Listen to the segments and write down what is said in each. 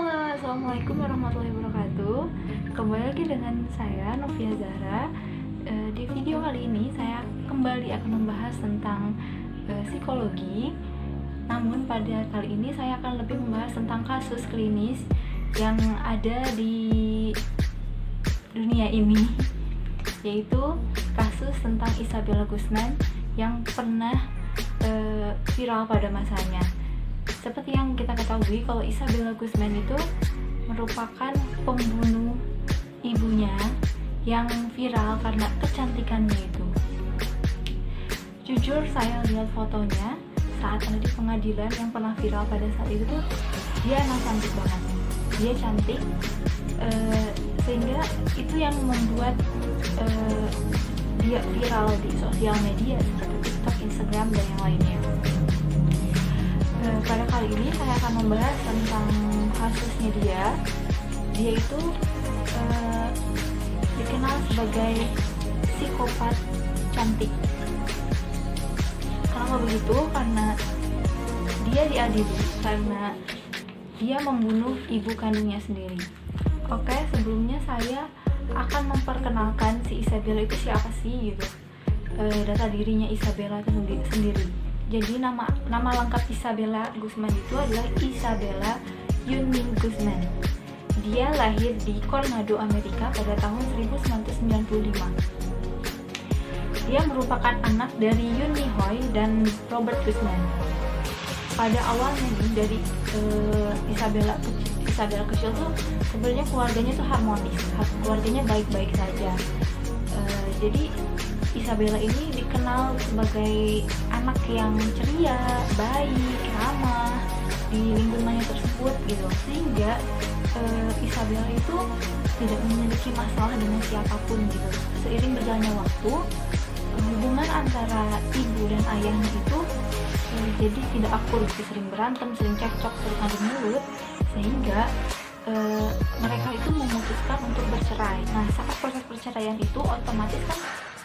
Halo, assalamualaikum warahmatullahi wabarakatuh. Kembali lagi dengan saya Novia Zahra. Di video kali ini saya kembali akan membahas tentang psikologi. Namun pada kali ini saya akan lebih membahas tentang kasus klinis yang ada di dunia ini, yaitu kasus tentang Isabella Guzman yang pernah viral pada masanya. Seperti yang kita ketahui, kalau Isabella Guzman itu merupakan pembunuh ibunya yang viral karena kecantikannya itu. Jujur saya lihat fotonya saat ada di pengadilan yang pernah viral pada saat itu tuh, dia emang cantik banget. Dia cantik, sehingga itu yang membuat dia viral di sosial media seperti TikTok, Instagram, dan yang lainnya. Pada kali ini saya akan membahas tentang kasusnya dia. Dia itu dikenal sebagai psikopat cantik. Kenapa begitu? Karena dia diadili karena dia membunuh ibu kandungnya sendiri. Oke, sebelumnya saya akan memperkenalkan si Isabella itu siapa sih gitu. Data dirinya Isabella itu sendiri. Jadi nama lengkap Isabella Guzman itu adalah Isabella Yunmin Guzman. Dia lahir di Colorado, Amerika pada tahun 1995. Dia merupakan anak dari Yuni Hoy dan Robert Guzman. Pada awalnya dari Isabella kecil tuh sebenarnya keluarganya tuh harmonis, keluarganya baik-baik saja. Jadi Isabella ini dikenal sebagai anak yang ceria, baik, ramah di lingkungannya tersebut gitu, sehingga Isabella itu tidak memiliki masalah dengan siapapun gitu. Seiring berjalannya waktu, hubungan antara ibu dan ayahnya itu jadi tidak akur gitu, sering berantem, sering cekcok, sering adu mulut, sehingga mereka itu memutuskan untuk bercerai. Nah, saat proses perceraian itu otomatis kan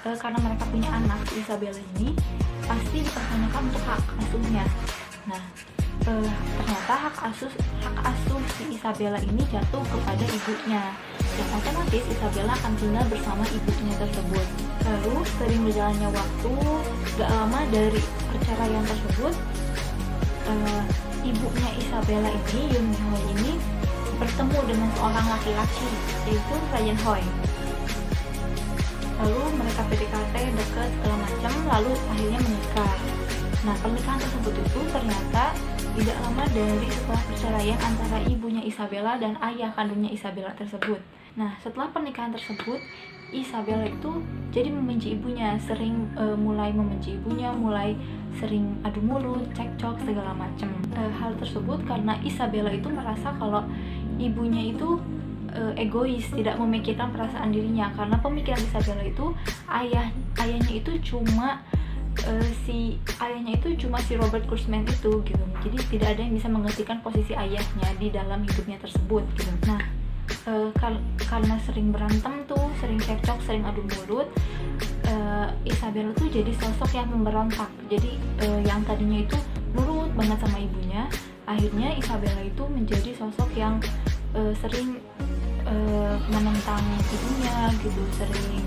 karena mereka punya anak, Isabella ini pasti dipertanyakan untuk hak asuhnya. Nah, ternyata hak asuh si Isabella ini jatuh kepada ibunya, yang otomatis Isabella akan tinggal bersama ibunya tersebut. Lalu sering berjalannya waktu, gak lama dari perceraian tersebut, ibunya Isabella ini, Yun Hoy ini, bertemu dengan seorang laki-laki, yaitu Ryan Hoy. Lalu mereka PDKT, dekat, segala macam, lalu akhirnya menikah. Nah, pernikahan tersebut itu ternyata tidak lama dari setelah perceraian antara ibunya Isabella dan ayah kandungnya Isabella tersebut. Nah, setelah pernikahan tersebut, Isabella itu jadi membenci ibunya, mulai membenci ibunya, mulai sering adu mulut, cekcok, segala macam. Hal tersebut karena Isabella itu merasa kalau ibunya itu egois, tidak memikirkan perasaan dirinya, karena pemikiran Isabella itu ayahnya itu cuma si Robert Guzman itu gitu. Jadi tidak ada yang bisa menggantikan posisi ayahnya di dalam hidupnya tersebut gitu. Nah, karena sering berantem tuh, sering cekcok, sering adu mulut, Isabella tuh jadi sosok yang memberontak. Jadi yang tadinya itu nurut banget sama ibunya, akhirnya Isabella itu menjadi sosok yang sering menentang ibunya gitu, sering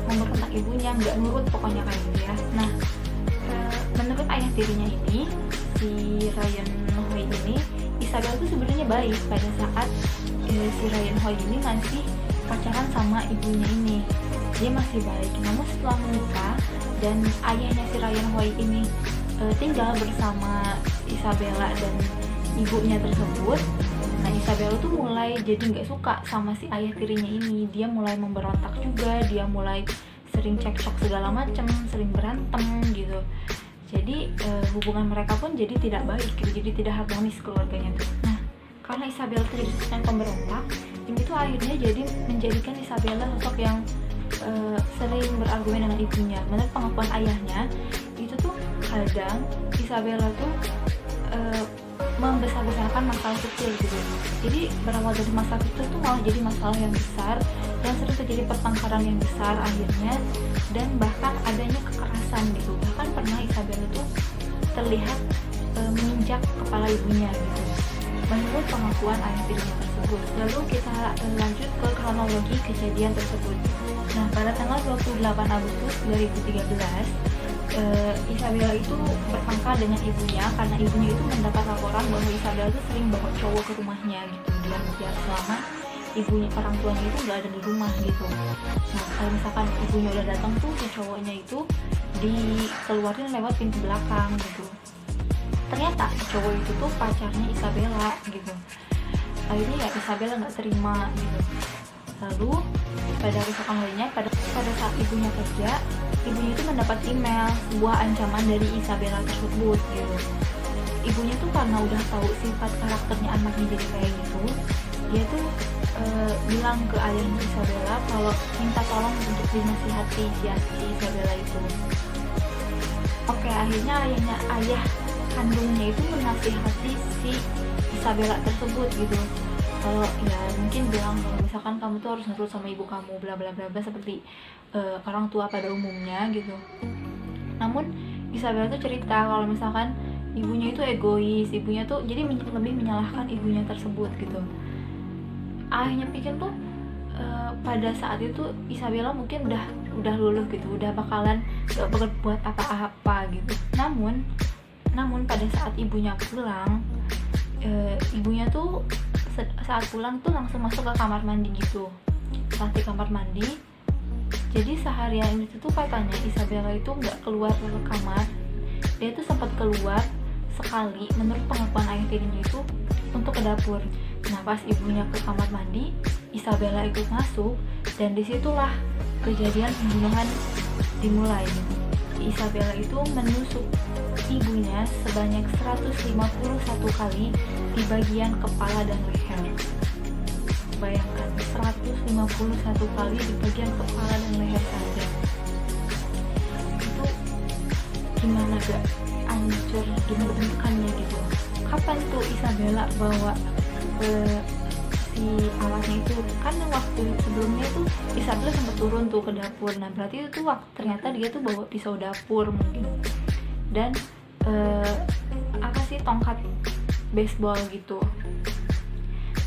memberontak ibunya, nggak nurut pokoknya kayak gitu ya. Nah, menurut ayah tirinya ini, si Ryan Hoy ini, Isabella itu sebenarnya baik pada saat si Ryan Hoy ini masih pacaran sama ibunya ini, dia masih baik. Namun setelah menikah dan ayahnya si Ryan Hoy ini tinggal bersama Isabella dan ibunya tersebut, nah Isabella tuh mulai jadi nggak suka sama si ayah tirinya ini. Dia mulai memberontak juga, dia mulai sering cekcok segala macam, sering berantem gitu. Jadi hubungan mereka pun jadi tidak baik gitu, jadi tidak harmonis keluarganya tuh. Nah, karena Isabella terjadi yang pemberontak, itu akhirnya jadi menjadikan Isabella sosok yang sering berargumen dengan ibunya. Menurut pengakuan ayahnya, itu tuh kadang Isabella tuh membesar-besarkan masalah kecil gitu. Jadi berawal dari masalah kecil tuh malah jadi masalah yang besar, dan sering terjadi pertengkaran yang besar akhirnya, dan bahkan adanya kekerasan gitu. Bahkan pernah Isabella tuh terlihat menginjak kepala ibunya gitu. menurut pengakuan ayah tirinya tersebut. Lalu kita lanjut ke kronologi kejadian tersebut. Nah, pada tanggal 28 Agustus 2013, Isabella itu bertengkar dengan ibunya karena ibunya itu mendapat laporan bahwa Isabella itu sering bawa cowok ke rumahnya gitu, biar selama ibunya, orang tuanya itu nggak ada di rumah gitu. Nah, kalau misalkan ibunya udah datang tuh, si cowoknya itu dikeluarin lewat pintu belakang gitu. Ternyata cowok itu tuh pacarnya Isabella gitu. Akhirnya ya Isabella nggak terima gitu. Lalu pada keesokan harinya, pada saat ibunya kerja, ibunya itu mendapat email sebuah ancaman dari Isabella tersebut gitu. Ibunya tuh karena udah tahu sifat karakternya anaknya jadi kayak gitu, dia tuh bilang ke ayahnya Isabella kalau minta tolong untuk dinasihati si Isabella itu. Oke, akhirnya ayah kandungnya itu menasihati si Isabella tersebut gitu. Kalau ya mungkin bilang kalau misalkan kamu tuh harus nurut sama ibu kamu, bla bla bla bla, seperti orang tua pada umumnya gitu. Namun Isabella tuh cerita kalau misalkan ibunya itu egois, ibunya tuh jadi lebih menyalahkan ibunya tersebut gitu. Ayahnya pikir tuh pada saat itu Isabella mungkin udah luluh gitu, udah bakalan gak berbuat apa-apa gitu. Namun pada saat ibunya pulang, ibunya tuh saat pulang tuh langsung masuk ke kamar mandi gitu. Saat di kamar mandi, jadi seharian itu tuh katanya Isabella itu nggak keluar ke kamar. Dia tuh sempat keluar sekali menurut pengakuan ayah tirinya itu untuk ke dapur. Nah, pas ibunya ke kamar mandi, Isabella ikut masuk, dan disitulah kejadian pembunuhan dimulai gitu. Isabella itu menusuk ibunya sebanyak 151 kali di bagian kepala dan leher. Bayangkan, 151 kali di bagian kepala dan leher saja. Itu gimana gak hancur, gimana bentukannya gitu. Kapan tuh Isabella bawa si alatnya itu? Karena waktu sebelumnya tuh Isabella sempat turun tuh ke dapur. Nah, berarti itu ternyata dia tuh bawa pisau dapur mungkin, dan tongkat baseball gitu.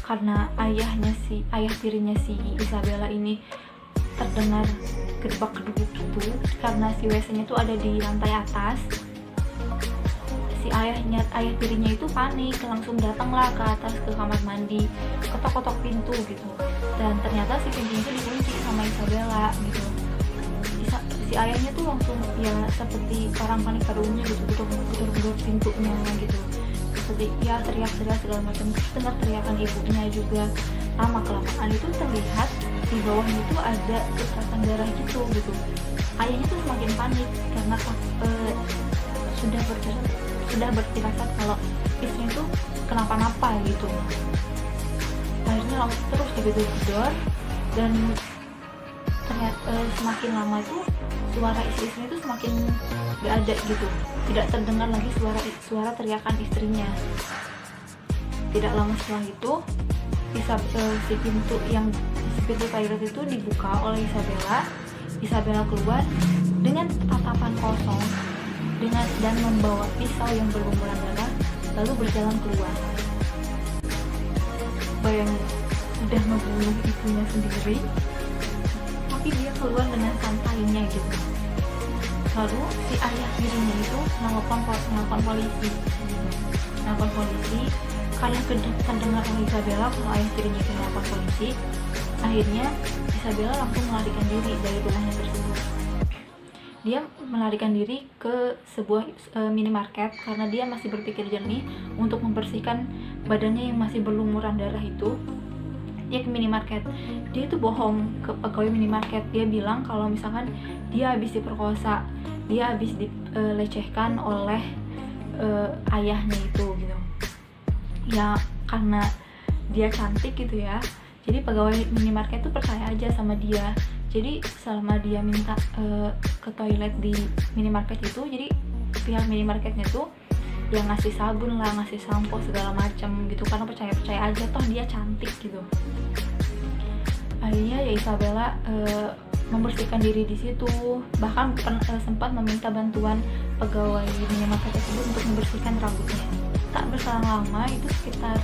Karena ayah tirinya si Isabella ini terdengar gedebak-gedebuk gitu, karena si WC-nya tuh ada di lantai atas. Si ayah tirinya itu panik, langsung datanglah ke atas ke kamar mandi, ketok-ketok pintu gitu. Dan ternyata si pintunya itu dikunci sama Isabella gitu. Si ayahnya tuh langsung ya seperti orang panik pada umumnya gitu, gedor-gedor pintunya gitu. Seperti ya teriak-teriak segala macam. Dengar teriakan ibunya juga. Lama kelamaan itu terlihat di bawahnya itu ada tetesan darah gitu. Ayahnya tuh semakin panik karena sudah berfirasat kalau istrinya tuh kenapa-napa gitu. Akhirnya langsung terus digedor-gedor, dan ternyata semakin lama tuh suara istrinya itu semakin gak ada gitu, tidak terdengar lagi suara teriakan istrinya. Tidak lama setelah itu si pintu toilet itu dibuka oleh Isabella keluar dengan tatapan kosong dan membawa pisau yang berlumuran darah, lalu berjalan keluar. Bayangin, udah membunuh ibunya sendiri, tapi dia keluar dengan santainya gitu. Lalu si ayah tirinya itu nelpon polisi. Karena terdengar oleh Isabella kalau ayah tirinya itu nelpon polisi, akhirnya Isabella langsung melarikan diri dari rumahnya tersebut. Dia melarikan diri ke sebuah minimarket karena dia masih berpikir jernih untuk membersihkan badannya yang masih berlumuran darah itu. Dia ke minimarket. Dia itu bohong ke pegawai minimarket. Dia bilang kalau misalkan dia habis diperkosa, dia habis dilecehkan oleh ayahnya itu gitu. Ya karena dia cantik gitu ya, jadi pegawai minimarket itu percaya aja sama dia. Jadi selama dia minta ke toilet di minimarket itu, jadi pihak minimarketnya tuh yang ngasih sabun lah, ngasih sampo segala macam gitu, karena percaya aja toh dia cantik gitu. Akhirnya ya Isabella membersihkan diri di situ, bahkan sempat meminta bantuan pegawai minimarket tersebut untuk membersihkan rambutnya. tak berselang lama, itu sekitar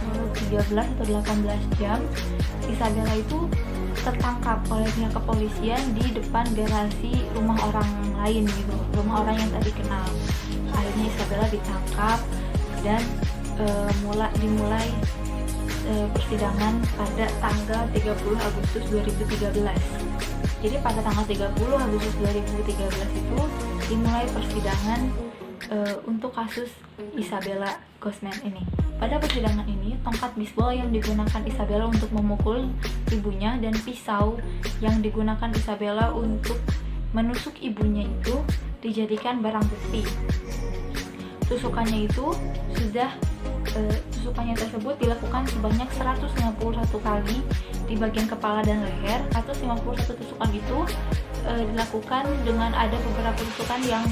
13 atau 18 jam, Isabella itu tertangkap oleh pihak kepolisian di depan garasi rumah orang lain gitu, rumah orang yang tak dikenal. Akhirnya Isabella ditangkap dan dimulai persidangan pada tanggal 30 Agustus 2013. Jadi pada tanggal 30 Agustus 2013 itu dimulai persidangan untuk kasus Isabella Gozman ini. Pada persidangan ini, tongkat bisbol yang digunakan Isabella untuk memukul ibunya dan pisau yang digunakan Isabella untuk menusuk ibunya itu dijadikan barang bukti. Tusukannya tersebut dilakukan sebanyak 151 kali di bagian kepala dan leher. 151 tusukan itu dilakukan dengan ada beberapa tusukan yang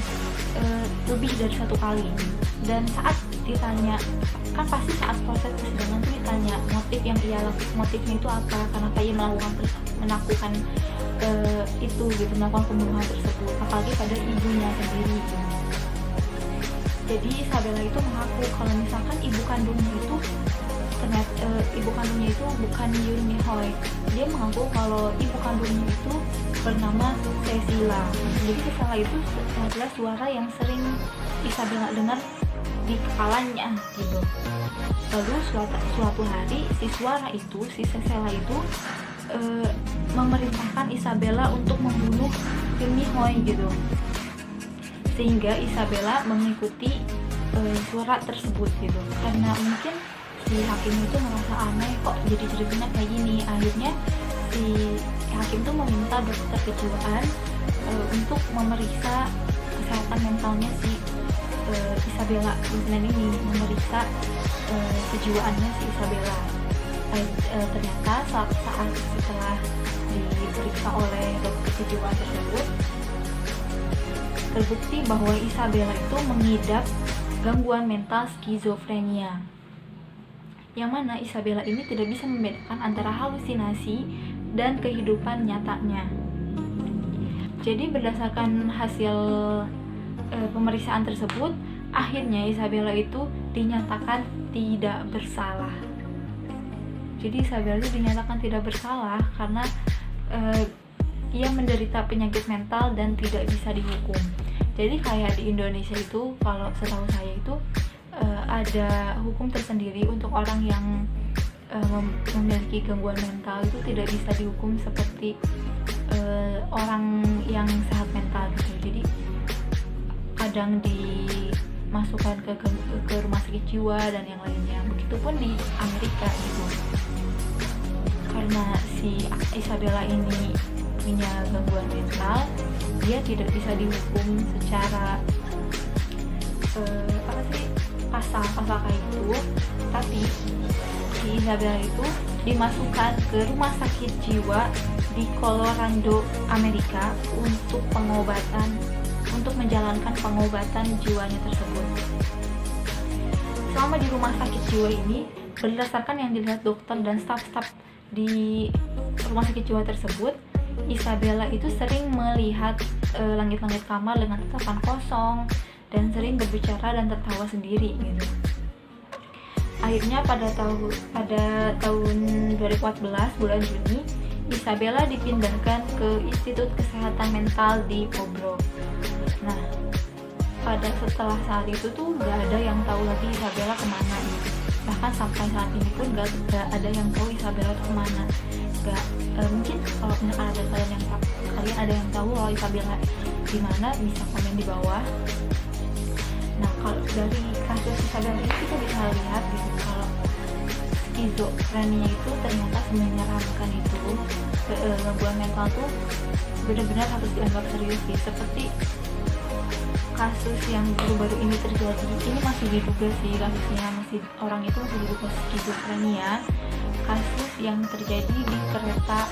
lebih dari satu kali. Dan saat ditanya, kan pasti saat proses persidangan itu ditanya motifnya itu apa, kenapa ia melakukan itu gitu, melakukan pembunuhan tersebut, apalagi pada ibunya sendiri. Jadi Isabella itu mengaku kalau misalkan ibu kandungnya itu bukan Yoon Mi Hoy. Dia mengaku kalau ibu kandungnya itu bernama Cecilia. Jadi Cecilia itu adalah suara yang sering Isabella dengar di kepalanya gitu. Lalu suatu hari si Cecilia itu memerintahkan Isabella untuk membunuh Yoon Mi Hoy gitu. Sehingga Isabella mengikuti suara tersebut gitu, karena mungkin si hakim itu merasa aneh, kok jadi ceritanya kayak gini. Akhirnya si hakim itu meminta dokter kejiwaan untuk memeriksa kesehatan mentalnya si Isabella Gozman ini, memeriksa kejiwaannya si Isabella. Ternyata saat setelah diperiksa oleh dokter kejiwaan tersebut, terbukti bahwa Isabella itu mengidap gangguan mental skizofrenia, yang mana Isabella ini tidak bisa membedakan antara halusinasi dan kehidupan nyatanya. Jadi berdasarkan hasil pemeriksaan tersebut, akhirnya Isabella itu dinyatakan tidak bersalah. Jadi Isabella itu dinyatakan tidak bersalah karena ia menderita penyakit mental dan tidak bisa dihukum. Jadi kayak di Indonesia itu, kalau setahu saya itu ada hukum tersendiri untuk orang yang memiliki gangguan mental, itu tidak bisa dihukum seperti orang yang sehat mental gitu. Jadi kadang dimasukkan ke rumah sakit jiwa dan yang lainnya. Begitupun di Amerika gitu. Karena si Isabella ini punya gangguan mental, dia tidak bisa dihukum secara pasal kayak gitu, tapi si Isabella itu dimasukkan ke rumah sakit jiwa di Colorado, Amerika untuk menjalankan pengobatan jiwanya tersebut. Selama di rumah sakit jiwa ini, berdasarkan yang dilihat dokter dan staf-staf di rumah sakit jiwa tersebut, Isabella itu sering melihat langit-langit kamar dengan tatapan kosong dan sering berbicara dan tertawa sendiri gitu. Akhirnya pada tahun 2014 bulan Juni, Isabella dipindahkan ke Institut Kesehatan Mental di Cobro. Nah, setelah saat itu tuh nggak ada yang tahu lagi Isabella kemana gitu. Bahkan sampai saat ini pun nggak ada yang tahu Isabella itu kemana. Mungkin kalau misalkan ada kalian ada yang tahu kalau Isabella di mana, bisa komen di bawah. Nah, kalau dari kasus Isabella ini kita bisa lihat gitu, kalau skizofrenia itu ternyata menyeramkan itu. Gangguan mental tuh benar-benar harus dianggap serius sih. Seperti kasus yang baru-baru ini terjadi, ini masih diduga sih kasusnya, orang itu masih diduga skizofrenia. Kasus yang terjadi di kereta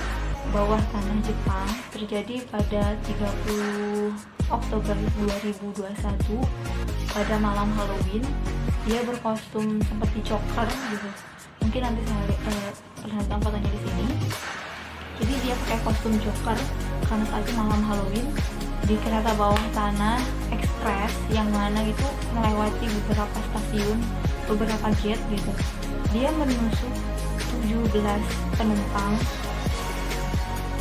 bawah tanah Jepang terjadi pada 30 Oktober 2021 pada malam Halloween. Dia berkostum seperti Joker gitu. Mungkin nanti saya perlihatkan fotonya di sini. Jadi dia pakai kostum Joker karena saat itu malam Halloween di kereta bawah tanah ekspres yang mana itu melewati beberapa stasiun beberapa gate gitu, dia menusuk 17 penumpang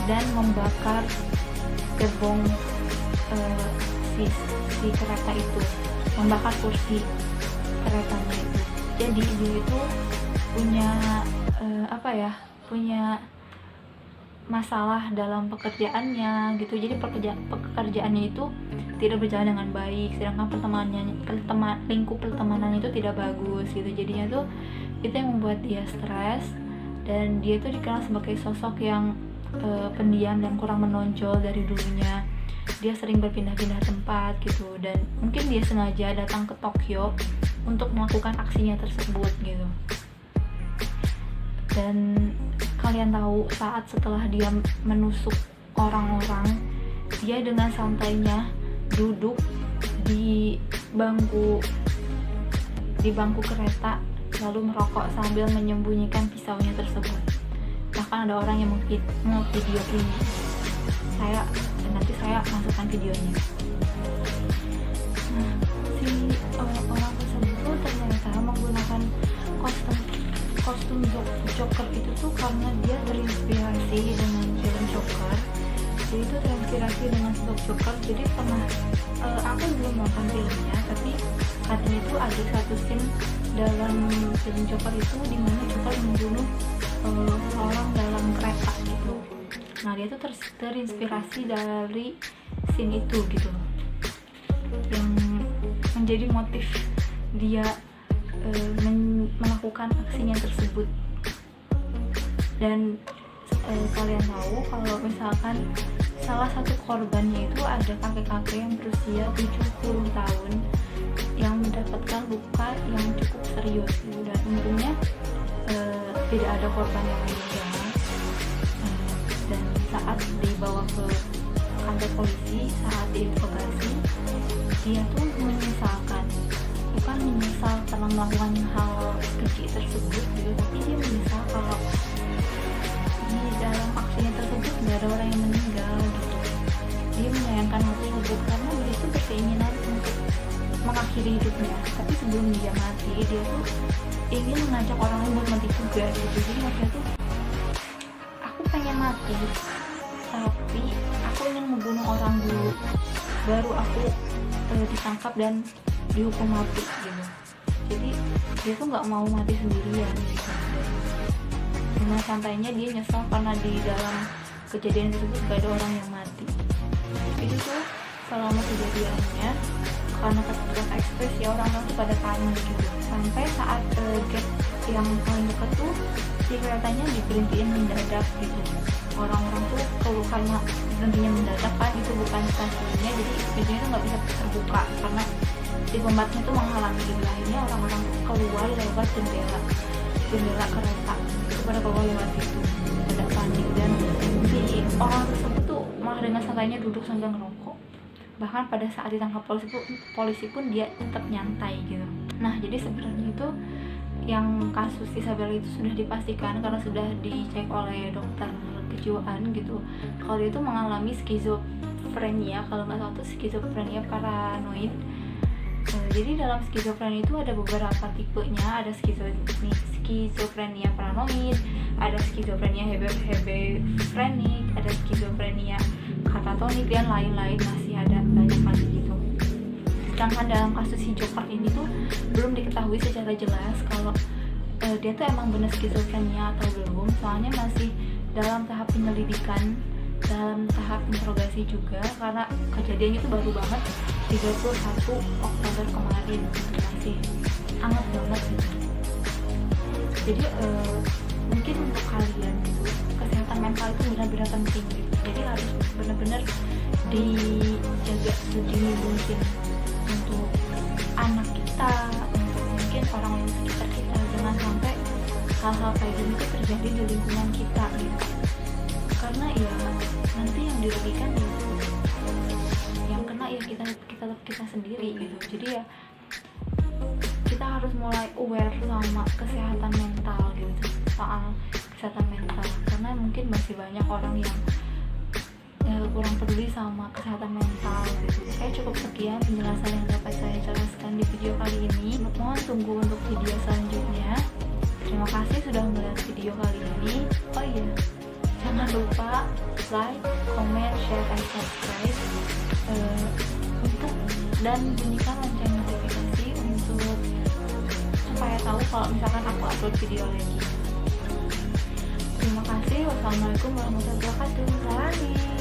dan membakar gerbong si kereta itu, membakar kursi keretanya itu. Jadi dia itu punya punya masalah dalam pekerjaannya gitu. Jadi pekerjaannya itu tidak berjalan dengan baik, sedangkan lingkup pertemanan itu tidak bagus gitu. Jadinya tuh itu yang membuat dia stres, dan dia tuh dikenal sebagai sosok yang pendiam dan kurang menonjol dari dulunya. Dia sering berpindah-pindah tempat gitu, dan mungkin dia sengaja datang ke Tokyo untuk melakukan aksinya tersebut gitu. Dan kalian tahu, saat setelah dia menusuk orang-orang, dia dengan santainya duduk di bangku kereta, lalu merokok sambil menyembunyikan pisaunya tersebut. Bahkan ada orang yang nge-video ini. Nanti saya masukkan videonya. Nah, si orang tersebut tuh ternyata menggunakan kostum Joker itu tuh karena dia terinspirasi dengan film Joker. Jadi itu terinspirasi dengan sosok Joker. Jadi aku belum nonton filmnya, tapi katanya itu ada satu scene dalam film Joker itu dimana Joker membunuh seorang dalam kereta gitu. Nah, dia tuh terinspirasi dari scene itu gitu, yang menjadi motif dia melakukan aksinya tersebut. Dan kalian tahu kalau misalkan salah satu korbannya itu ada kakek-kakek yang berusia 70 tahun yang mendapatkan luka yang cukup serius gitu. Dan untungnya tidak ada korban yang meninggal. Dan saat dibawa ke kantor polisi, saat diinterogasi, dia tuh bukan menyesal karena melakukan hal keji tersebut gitu, tapi dia menyesal kalau di dalam aksinya tersebut tidak ada orang yang meninggal gitu. Dia menyayangkan hal tersebut karena dia tuh berkeinginan untuk mengakhiri hidupnya, tapi sebelum dia mati, dia tuh ingin mengajak orang lain buat mati juga gitu. Jadi maksudnya tuh, aku pengen mati, tapi aku ingin membunuh orang dulu, baru aku ditangkap dan dihukum mati gitu. Jadi dia tuh nggak mau mati sendirian gitu. Dengan santainya dia nyesal karena di dalam kejadian tersebut gak ada orang yang mati. Itu tuh selama kejadiannya, karena keterbatasan ekspres ya, orang-orang tuh pada panik gitu. Sampai saat gate yang paling dekat tuh si keretanya diberhentiin mendadak gitu. Orang-orang tuh kalau karena berhentinya mendadak kan itu bukan stasiunnya, jadi pintunya tuh nggak bisa terbuka karena si pembatasnya tuh menghalangi gitu. Akhirnya orang-orang tuh keluar lewat jendela kereta itu pada keluar lewat situ, pada panik. Dan si orang tersebut tuh malah dengan santainya duduk sambil ngerokok. Bahkan pada saat ditangkap polisi pun dia tetap nyantai gitu. Nah, jadi sebenarnya itu yang kasus Isabel itu sudah dipastikan karena sudah dicek oleh dokter kejiwaan gitu, kalau dia itu mengalami skizofrenia, kalau nggak salah itu skizofrenia paranoid. Jadi dalam skizofrenia itu ada beberapa tipenya, ada skizofrenia paranoid, ada skizofrenia hebefrenik, ada skizofrenia katatonik, dan lain-lain, masih ada banyak lagi gitu. Sedangkan dalam kasus si Joker ini tuh belum diketahui secara jelas kalau dia tuh emang benar skizofrenia atau belum, soalnya masih dalam tahap penyelidikan, dalam tahap interogasi juga, karena kejadian itu baru banget 31 Oktober kemarin gitu, masih hangat banget gitu. Jadi mungkin untuk kalian gitu, kesehatan mental itu benar-benar penting gitu. Jadi harus benar-benar dijaga sedini mungkin untuk anak kita, untuk mungkin orang yang sekitar kita, jangan sampai hal-hal kayak gini itu terjadi di lingkungan kita gitu. Karena ya nanti yang dirugikan ya, yang kena ya kita sendiri gitu. Jadi ya kita harus mulai aware sama kesehatan mental gitu, soal kesehatan mental, karena mungkin masih banyak orang yang kurang peduli sama kesehatan mental gitu. Oke, cukup sekian penjelasan yang dapat saya jelaskan di video kali ini. Mohon tunggu untuk video selanjutnya. Terima kasih sudah melihat video kali ini. Oh iya, jangan lupa like, comment, share, dan subscribe dan bunyikan lonceng notifikasi untuk supaya tahu kalau misalkan aku upload video lagi. Terima kasih. Wassalamualaikum warahmatullahi wabarakatuh. Bye.